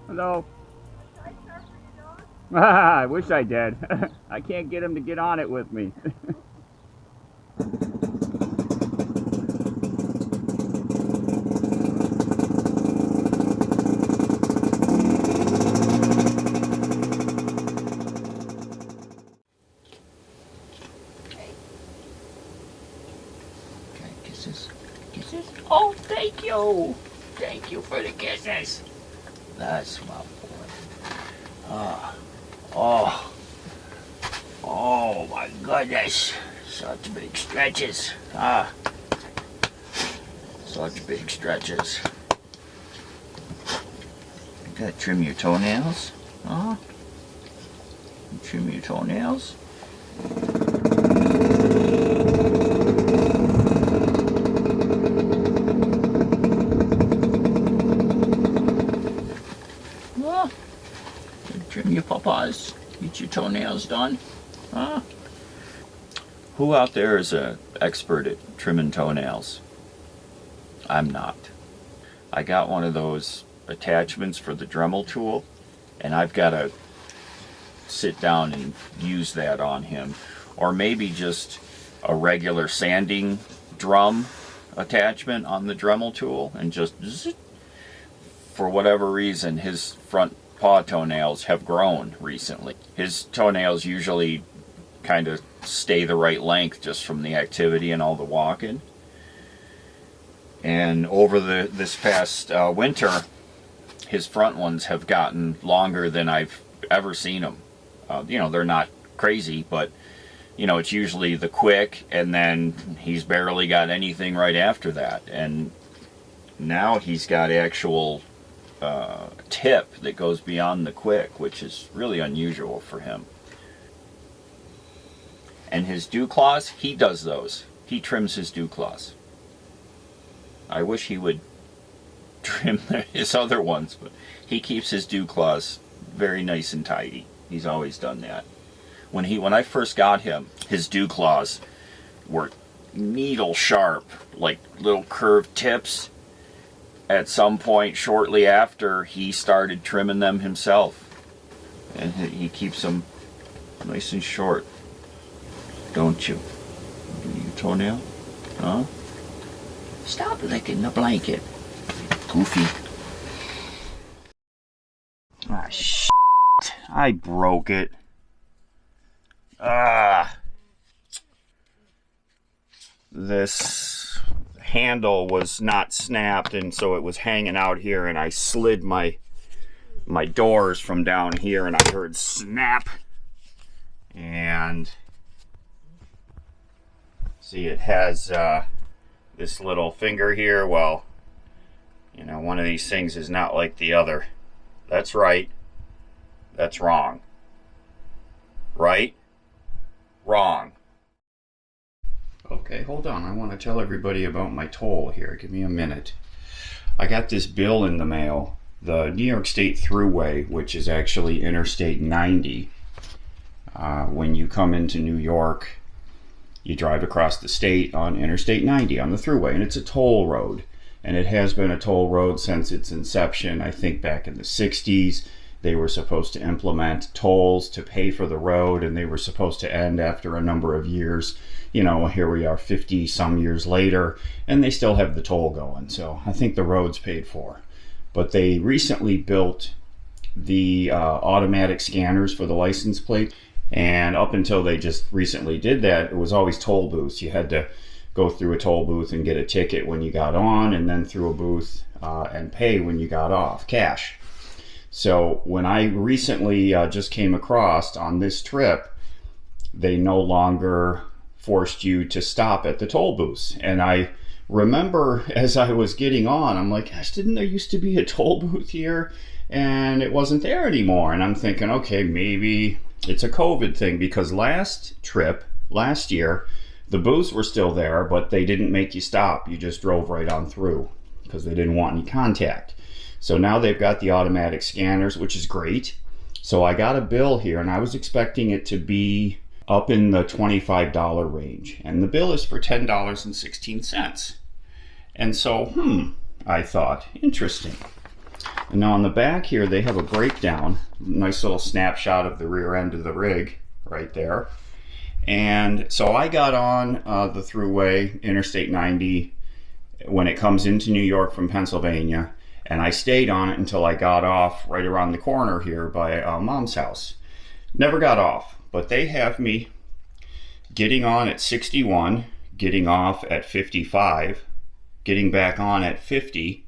Hello. I wish I did. I can't get him to get on it with me. Okay, kisses. Kisses. Oh, thank you. Thank you for the kisses. That's my boy. Oh my goodness. Such big stretches. Such big stretches. You gotta trim your toenails. Trim your toenails. Trim your papas. Get your toenails done. Who out there is an expert at trimming toenails? I'm not. I got one of those attachments for the Dremel tool, and I've got to sit down and use that on him. Or maybe just a regular sanding drum attachment on the Dremel tool, and just zzz. For whatever reason, his front paw toenails have grown recently. His toenails usually kind of stay the right length just from the activity and all the walking. And over this past winter, his front ones have gotten longer than I've ever seen them. You know, they're not crazy, but you know, it's usually the quick, and then he's barely got anything right after that. And now he's got actual tip that goes beyond the quick, which is really unusual for him. And his dew claws, he does those. He trims his dew claws. I wish he would trim his other ones, but he keeps his dew claws very nice and tidy. He's always done that. When I first got him, his dew claws were needle sharp, like little curved tips. At some point shortly after, he started trimming them himself. And he keeps them nice and short. Don't you? Your toenail? Huh? Stop licking the blanket. Goofy. Ah, shit. I broke it. This handle was not snapped, and so it was hanging out here, and I slid my doors from down here, and I heard snap. And see, it has this little finger here. Well, you know, one of these things is not like the other. That's right. That's wrong. Right? Wrong. Okay, hold on. I want to tell everybody about my toll here. Give me a minute. I got this bill in the mail. The New York State Thruway, which is actually Interstate 90. When you come into New York, you drive across the state on Interstate 90 on the Thruway, and it's a toll road. And it has been a toll road since its inception. I think back in the 60s. They were supposed to implement tolls to pay for the road, and they were supposed to end after a number of years. You know, here we are 50 some years later, and they still have the toll going. So I think the road's paid for. But they recently built the automatic scanners for the license plate. And up until they just recently did that, it was always toll booths. You had to go through a toll booth and get a ticket when you got on, and then through a booth and pay when you got off, cash. So when I recently just came across on this trip, they no longer forced you to stop at the toll booths. And I remember as I was getting on, I'm like, gosh, didn't there used to be a toll booth here? and it wasn't there anymore. And I'm thinking, okay, maybe it's a COVID thing, because last year, the booths were still there, but they didn't make you stop. You just drove right on through because they didn't want any contact. So now they've got the automatic scanners, which is great. So I got a bill here, and I was expecting it to be up in the $25 range. And the bill is for $10.16. And so, I thought, interesting. And now on the back here, they have a breakdown. Nice little snapshot of the rear end of the rig right there. And so I got on the thruway, Interstate 90, when it comes into New York from Pennsylvania. And I stayed on it until I got off right around the corner here by Mom's house. Never got off, but they have me getting on at 61, getting off at 55, getting back on at 50,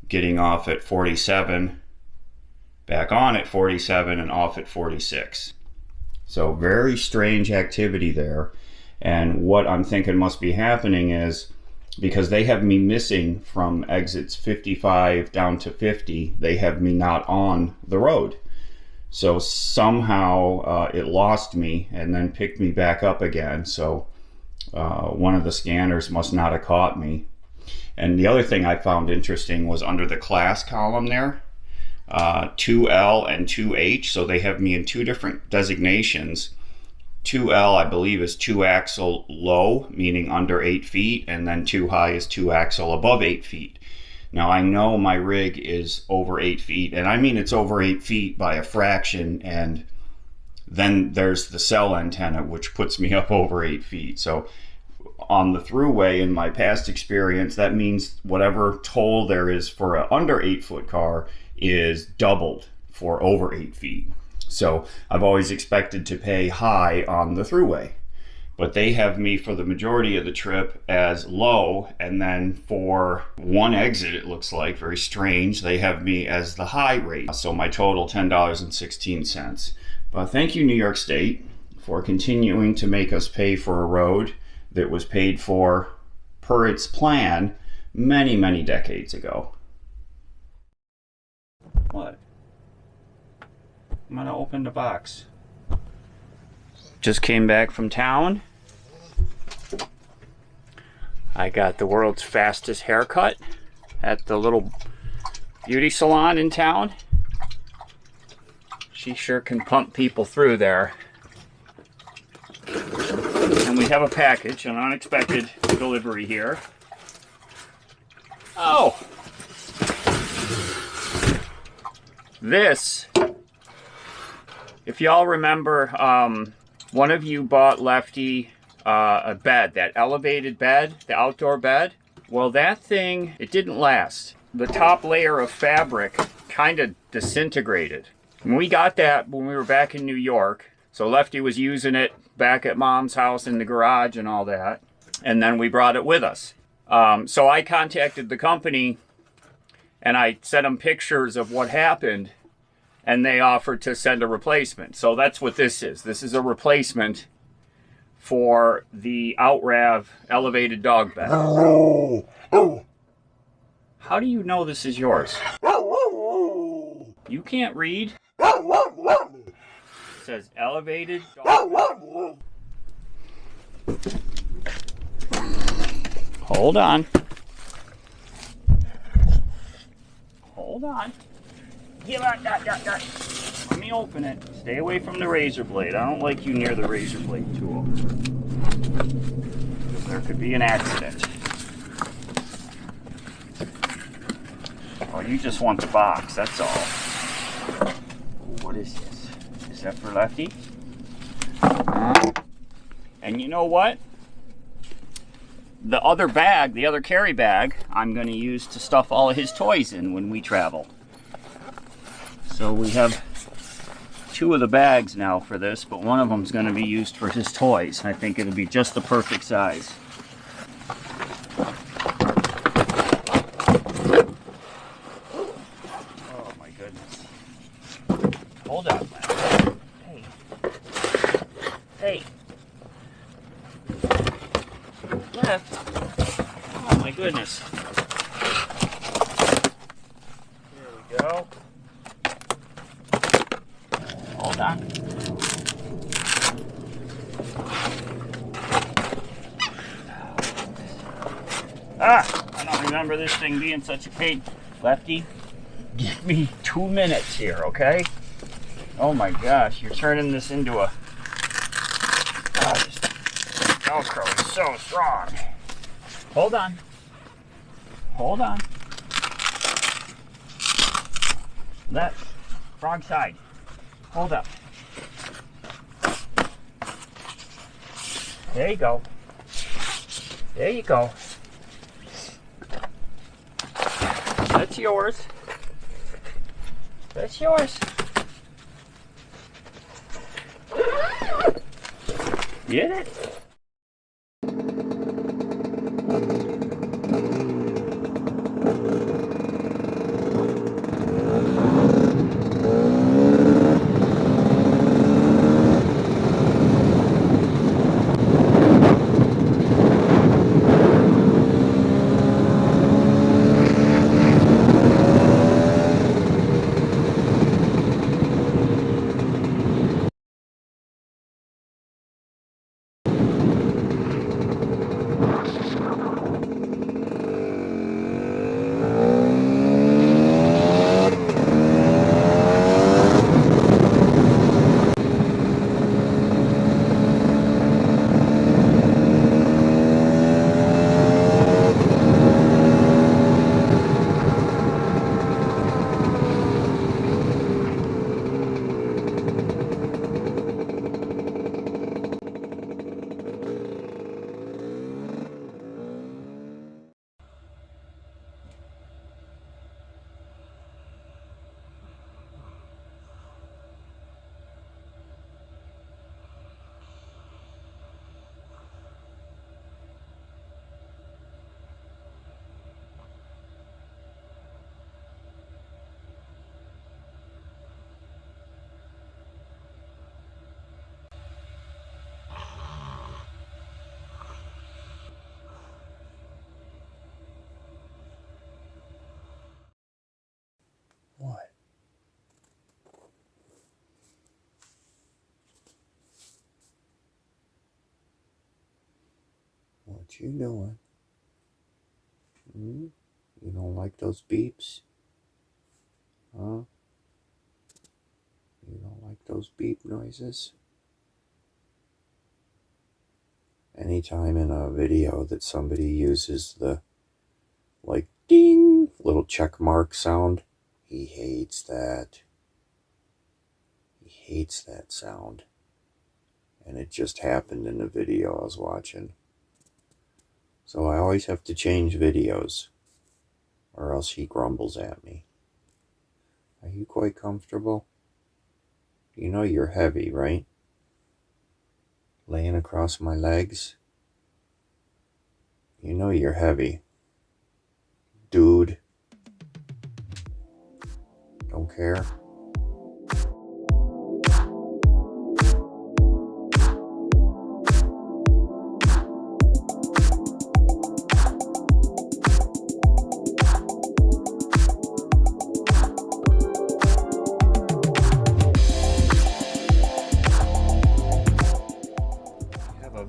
getting off at 47, back on at 47, and off at 46. So very strange activity there. And what I'm thinking must be happening is, because they have me missing from exits 55 down to 50, they have me not on the road. So somehow it lost me and then picked me back up again. So one of the scanners must not have caught me. And the other thing I found interesting was under the class column there, 2L and 2H. So they have me in two different designations. 2L, I believe, is 2-axle low, meaning under 8 feet, and then 2 high is 2-axle above 8 feet. Now, I know my rig is over 8 feet, and I mean it's over 8 feet by a fraction, and then there's the cell antenna, which puts me up over 8 feet. So on the thruway, in my past experience, that means whatever toll there is for an under 8-foot car is doubled for over 8 feet. So I've always expected to pay high on the thruway, but they have me for the majority of the trip as low, and then for one exit, it looks like, very strange, they have me as the high rate. So my total $10.16. But thank you, New York State, for continuing to make us pay for a road that was paid for per its plan many, many decades ago. What? I'm gonna open the box. Just came back from town. I got the world's fastest haircut at the little beauty salon in town. She sure can pump people through there. And we have a package, an unexpected delivery here. Oh! This, if y'all remember, one of you bought Lefty a bed, that elevated bed, the outdoor bed. Well, that thing, it didn't last. The top layer of fabric kind of disintegrated. When we got that when we were back in New York, so Lefty was using it back at Mom's house in the garage and all that, and then we brought it with us. So I contacted the company and I sent them pictures of what happened, and they offered to send a replacement. So that's what this is. This is a replacement for the Outrav elevated dog bed. How do you know this is yours? You can't read? It says elevated dog bed. Hold on. Hold on. Give out, Let me open it. Stay away from the razor blade. I don't like you near the razor blade tool. There could be an accident. Oh, you just want the box, that's all. What is this? Is that for Lefty? And you know what? The other bag, the other carry bag, I'm going to use to stuff all of his toys in when we travel. So we have two of the bags now for this, but one of them is going to be used for his toys. I think it'll be just the perfect size. Oh my goodness. Hold on. Hey. Hey. Left. Oh my goodness. There we go. Hold on. I don't remember this thing being such a pain. Lefty, give me 2 minutes here, okay? Oh my gosh, you're turning this into a... Oh, this Velcro is so strong. Hold on. Hold on. That wrong side. Hold up. There you go. There you go. That's yours. That's yours. Get it? What? What you doing? You don't like those beeps? Huh? You don't like those beep noises? Anytime in a video that somebody uses the, like, ding, little check mark sound, he hates that. He hates that sound. And it just happened in the video I was watching. So I always have to change videos, or else he grumbles at me. Are you quite comfortable? You know you're heavy, right? Laying across my legs. You know you're heavy. Dude. Don't care.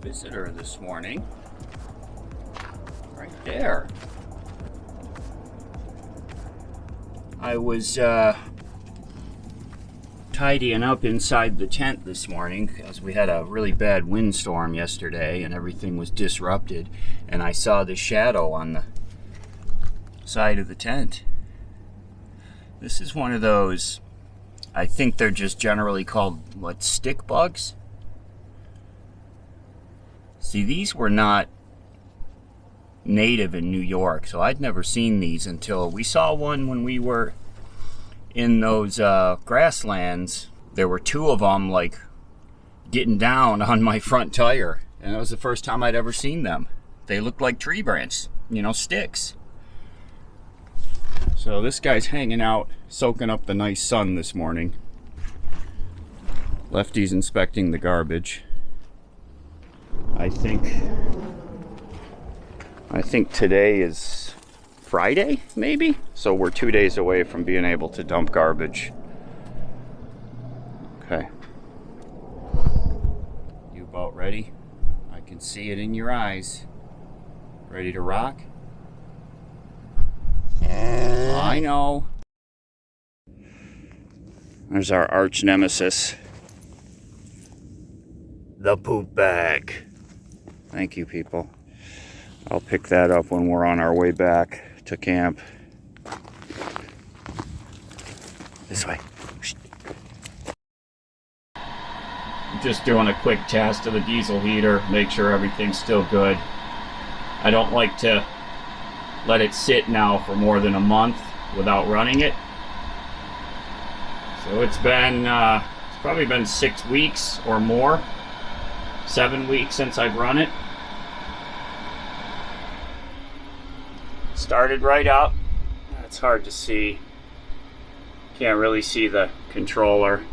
Visitor this morning. Right there. I was tidying up inside the tent this morning because we had a really bad windstorm yesterday and everything was disrupted, and I saw the shadow on the side of the tent. This is one of those, I think they're just generally called, what, stick bugs? See, these were not native in New York, so I'd never seen these until we saw one when we were in those grasslands. There were two of them, like, getting down on my front tire, and that was the first time I'd ever seen them. They looked like tree branches, you know, sticks. So this guy's hanging out, soaking up the nice sun this morning. Lefty's inspecting the garbage. I think today is Friday, maybe? So we're 2 days away from being able to dump garbage. Okay. You about ready? I can see it in your eyes. Ready to rock? I know. There's our arch nemesis. The poop bag. Thank you, people. I'll pick that up when we're on our way back to camp. This way. Just doing a quick test of the diesel heater, make sure everything's still good. I don't like to let it sit now for more than a month without running it. So it's probably been 6 weeks or more, 7 weeks since I've run it. Started right up. It's hard to see. Can't really see the controller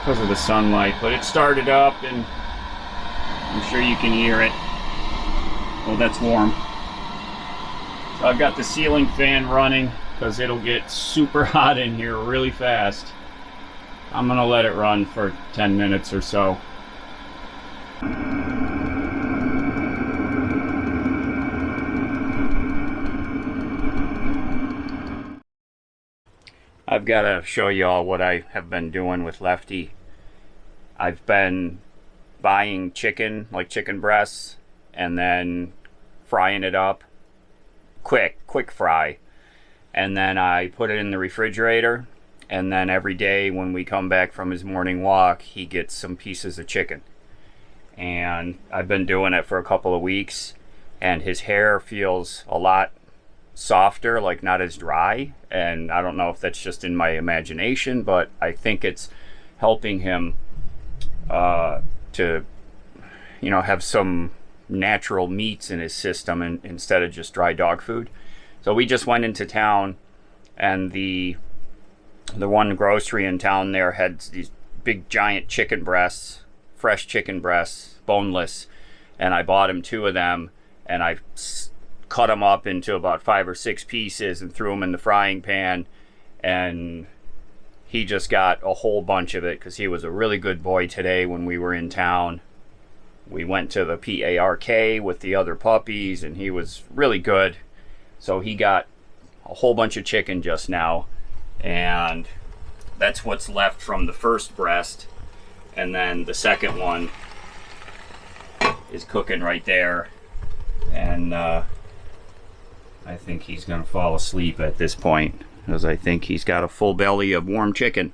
because of the sunlight, but it started up and I'm sure you can hear it. Oh, that's warm. So I've got the ceiling fan running because it'll get super hot in here really fast. I'm gonna let it run for 10 minutes or so. I've got to show you all what I have been doing with Lefty. I've been buying chicken, like chicken breasts, and then frying it up. Quick fry. And then I put it in the refrigerator, and then every day when we come back from his morning walk, he gets some pieces of chicken. And I've been doing it for a couple of weeks, and his hair feels a lot softer, like not as dry. And I don't know if that's just in my imagination, but I think it's helping him to, you know, have some natural meats in his system instead of just dry dog food. So we just went into town, and the one grocery in town there had these big giant chicken breasts, fresh chicken breasts, boneless, and I bought him 2 of them, and I cut them up into about 5 or 6 pieces and threw them in the frying pan, and he just got a whole bunch of it because he was a really good boy today when we were in town. We went to the PARK with the other puppies, and he was really good. So he got a whole bunch of chicken just now, and that's what's left from the first breast. And then the second one is cooking right there, and I think he's gonna fall asleep at this point because I think he's got a full belly of warm chicken.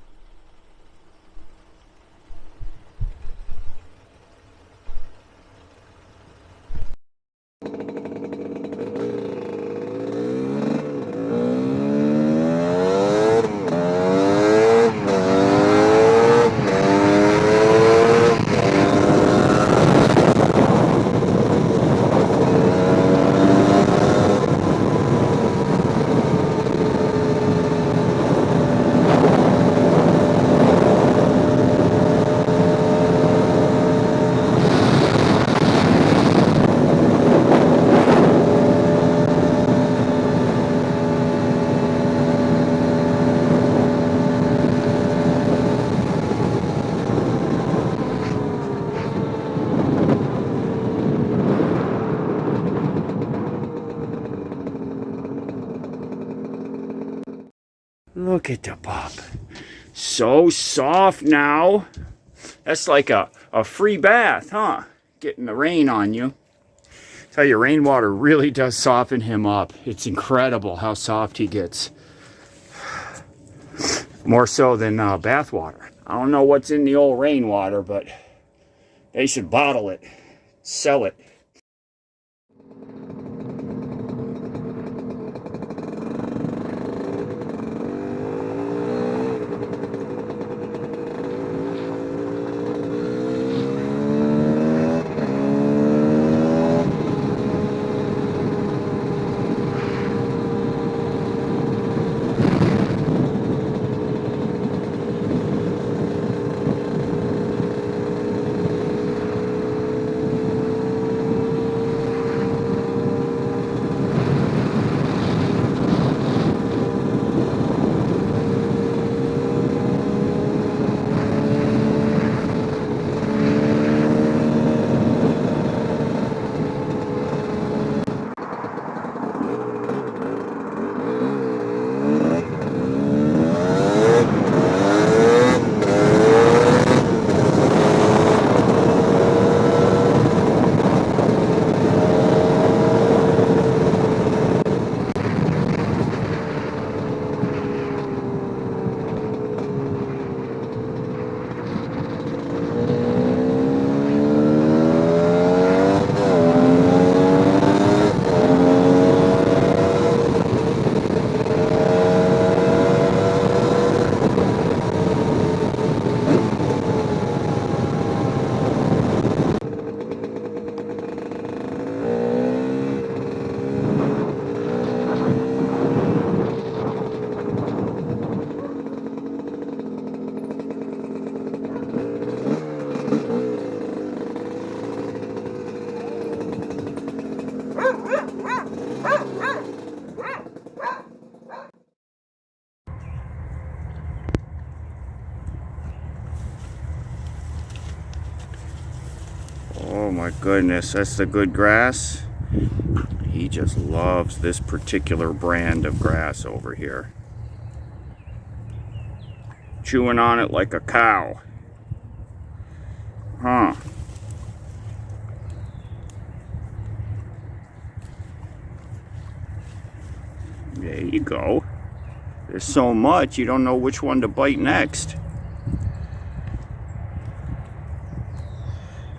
Look at the pup. So soft now. That's like a free bath, huh? Getting the rain on you. Tell you, rainwater really does soften him up. It's incredible how soft he gets. More so than bath water. I don't know what's in the old rainwater, but they should bottle it, sell it. Oh my goodness, that's the good grass. He just loves this particular brand of grass over here. Chewing on it like a cow. Huh. There you go. There's so much, you don't know which one to bite next.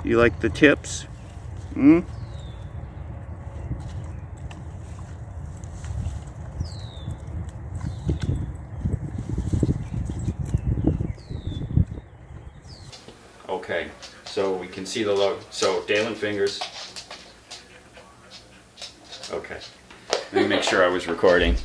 You like the tips? Hmm? Okay, so we can see the logo. So, Dalen fingers. Okay. Let me make sure I was recording.